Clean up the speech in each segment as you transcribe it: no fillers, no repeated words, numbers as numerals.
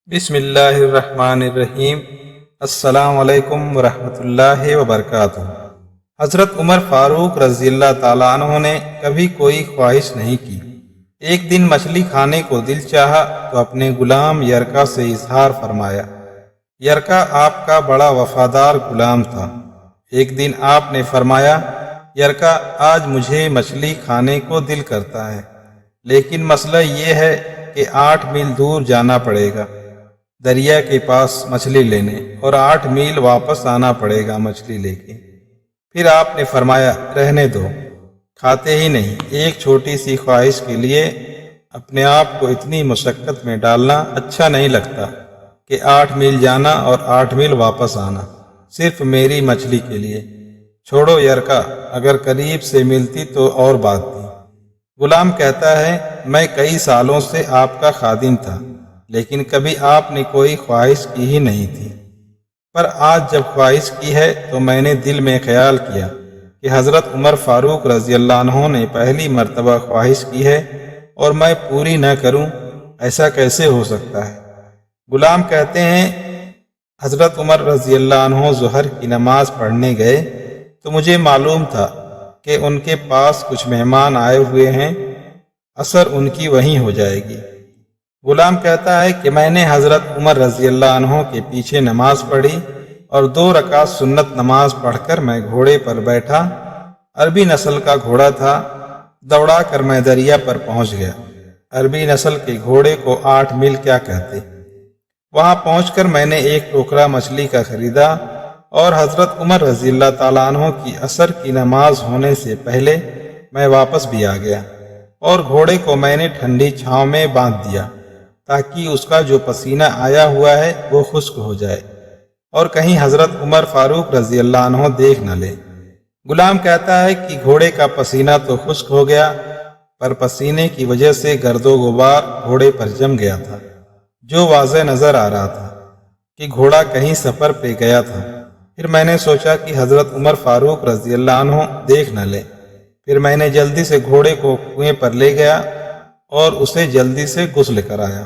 بسم اللہ الرحمن الرحیم۔ السلام علیکم ورحمۃ اللہ وبرکاتہ۔ حضرت عمر فاروق رضی اللہ تعالیٰ عنہ نے کبھی کوئی خواہش نہیں کی۔ ایک دن مچھلی کھانے کو دل چاہا تو اپنے غلام یرکا سے اظہار فرمایا۔ یرکا آپ کا بڑا وفادار غلام تھا۔ ایک دن آپ نے فرمایا، یرکا آج مجھے مچھلی کھانے کو دل کرتا ہے، لیکن مسئلہ یہ ہے کہ 8 میل دور جانا پڑے گا دریا کے پاس مچھلی لینے، اور 8 میل واپس آنا پڑے گا مچھلی لے کے۔ پھر آپ نے فرمایا، رہنے دو، کھاتے ہی نہیں۔ ایک چھوٹی سی خواہش کے لیے اپنے آپ کو اتنی مشقت میں ڈالنا اچھا نہیں لگتا کہ 8 میل جانا اور 8 میل واپس آنا صرف میری مچھلی کے لیے۔ چھوڑو یرکا، اگر قریب سے ملتی تو اور بات تھی۔ غلام کہتا ہے، میں کئی سالوں سے آپ کا خادم تھا، لیکن کبھی آپ نے کوئی خواہش کی ہی نہیں تھی، پر آج جب خواہش کی ہے تو میں نے دل میں خیال کیا کہ حضرت عمر فاروق رضی اللہ عنہ نے پہلی مرتبہ خواہش کی ہے اور میں پوری نہ کروں، ایسا کیسے ہو سکتا ہے؟ غلام کہتے ہیں، حضرت عمر رضی اللہ عنہ ظہر کی نماز پڑھنے گئے تو مجھے معلوم تھا کہ ان کے پاس کچھ مہمان آئے ہوئے ہیں، عصر ان کی وہیں ہو جائے گی۔ غلام کہتا ہے کہ میں نے حضرت عمر رضی اللہ عنہ کے پیچھے نماز پڑھی اور 2 رکعت سنت نماز پڑھ کر میں گھوڑے پر بیٹھا۔ عربی نسل کا گھوڑا تھا، دوڑا کر میں دریا پر پہنچ گیا۔ عربی نسل کے گھوڑے کو 8 میل کیا کہتے۔ وہاں پہنچ کر میں نے ایک ٹوکرا مچھلی کا خریدا اور حضرت عمر رضی اللہ تعالیٰ عنہ کی عصر کی نماز ہونے سے پہلے میں واپس بھی آ گیا، اور گھوڑے کو میں نے ٹھنڈی چھاؤں میں باندھ دیا تاکہ اس کا جو پسینہ آیا ہوا ہے وہ خشک ہو جائے اور کہیں حضرت عمر فاروق رضی اللہ عنہ دیکھ نہ لے۔ غلام کہتا ہے کہ گھوڑے کا پسینہ تو خشک ہو گیا، پر پسینے کی وجہ سے گرد و غبار گھوڑے پر جم گیا تھا، جو واضح نظر آ رہا تھا کہ گھوڑا کہیں سفر پہ گیا تھا۔ پھر میں نے سوچا کہ حضرت عمر فاروق رضی اللہ عنہ دیکھ نہ لے۔ پھر میں نے جلدی سے گھوڑے کو کنویں پر لے گیا اور اسے جلدی سے غسل کرایا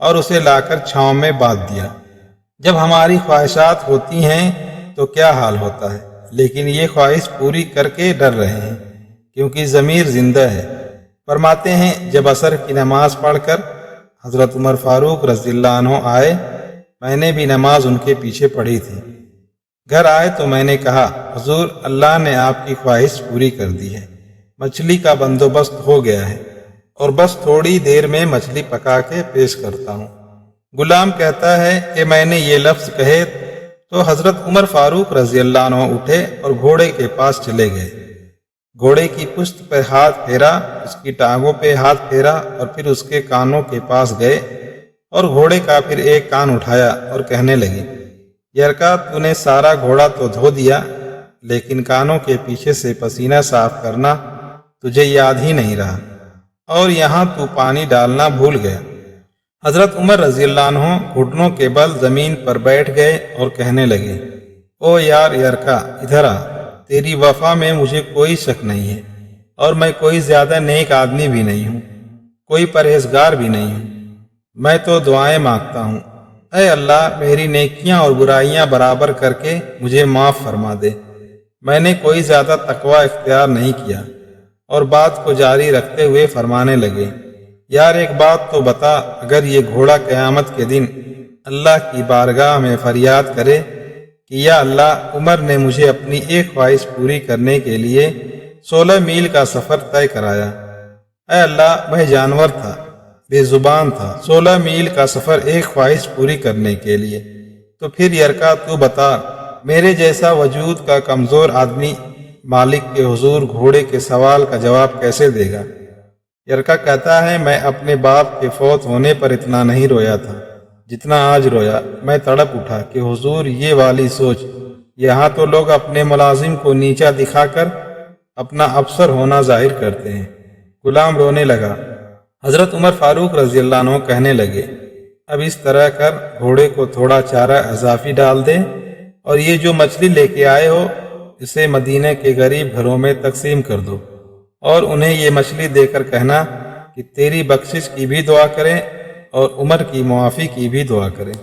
اور اسے لا کر چھاؤں میں باندھ دیا۔ جب ہماری خواہشات ہوتی ہیں تو کیا حال ہوتا ہے، لیکن یہ خواہش پوری کر کے ڈر رہے ہیں کیونکہ ضمیر زندہ ہے۔ فرماتے ہیں، جب عصر کی نماز پڑھ کر حضرت عمر فاروق رضی اللہ عنہ آئے، میں نے بھی نماز ان کے پیچھے پڑھی تھی۔ گھر آئے تو میں نے کہا، حضور، اللہ نے آپ کی خواہش پوری کر دی ہے، مچھلی کا بندوبست ہو گیا ہے اور بس تھوڑی دیر میں مچھلی پکا کے پیش کرتا ہوں۔ غلام کہتا ہے کہ میں نے یہ لفظ کہے تو حضرت عمر فاروق رضی اللہ عنہ اٹھے اور گھوڑے کے پاس چلے گئے۔ گھوڑے کی پشت پہ ہاتھ پھیرا، اس کی ٹانگوں پہ ہاتھ پھیرا اور پھر اس کے کانوں کے پاس گئے اور گھوڑے کا پھر ایک کان اٹھایا اور کہنے لگے، یرکا، تو نے سارا گھوڑا تو دھو دیا، لیکن کانوں کے پیچھے سے پسینہ صاف کرنا تجھے یاد ہی نہیں رہا، اور یہاں تو پانی ڈالنا بھول گیا۔ حضرت عمر رضی اللہ عنہ گھٹنوں کے بل زمین پر بیٹھ گئے اور کہنے لگے، او یار یرکا، ادھر آ، تیری وفا میں مجھے کوئی شک نہیں ہے، اور میں کوئی زیادہ نیک آدمی بھی نہیں ہوں، کوئی پرہیزگار بھی نہیں ہوں۔ میں تو دعائیں مانگتا ہوں، اے اللہ، میری نیکیاں اور برائیاں برابر کر کے مجھے معاف فرما دے۔ میں نے کوئی زیادہ تقوی اختیار نہیں کیا۔ اور بات کو جاری رکھتے ہوئے فرمانے لگے، یار ایک بات تو بتا، اگر یہ گھوڑا قیامت کے دن اللہ کی بارگاہ میں فریاد کرے کہ یا اللہ، عمر نے مجھے اپنی ایک خواہش پوری کرنے کے لیے 16 میل کا سفر طے کرایا، اے اللہ، میں جانور تھا، بے زبان تھا، 16 میل کا سفر ایک خواہش پوری کرنے کے لیے، تو پھر یرکا تو بتا، میرے جیسا وجود کا کمزور آدمی مالک کے حضور گھوڑے کے سوال کا جواب کیسے دے گا؟ یرکا کہتا ہے، میں اپنے باپ کے فوت ہونے پر اتنا نہیں رویا تھا جتنا آج رویا۔ میں تڑپ اٹھا کہ حضور، یہ والی سوچ، یہاں تو لوگ اپنے ملازم کو نیچا دکھا کر اپنا افسر ہونا ظاہر کرتے ہیں۔ غلام رونے لگا۔ حضرت عمر فاروق رضی اللہ عنہ کہنے لگے، اب اس طرح کر، گھوڑے کو تھوڑا چارہ اضافی ڈال دے، اور یہ جو مچھلی لے کے آئے ہو اسے مدینہ کے غریب گھروں میں تقسیم کر دو، اور انہیں یہ مچھلی دے کر کہنا کہ تیری بخشش کی بھی دعا کریں اور عمر کی معافی کی بھی دعا کریں۔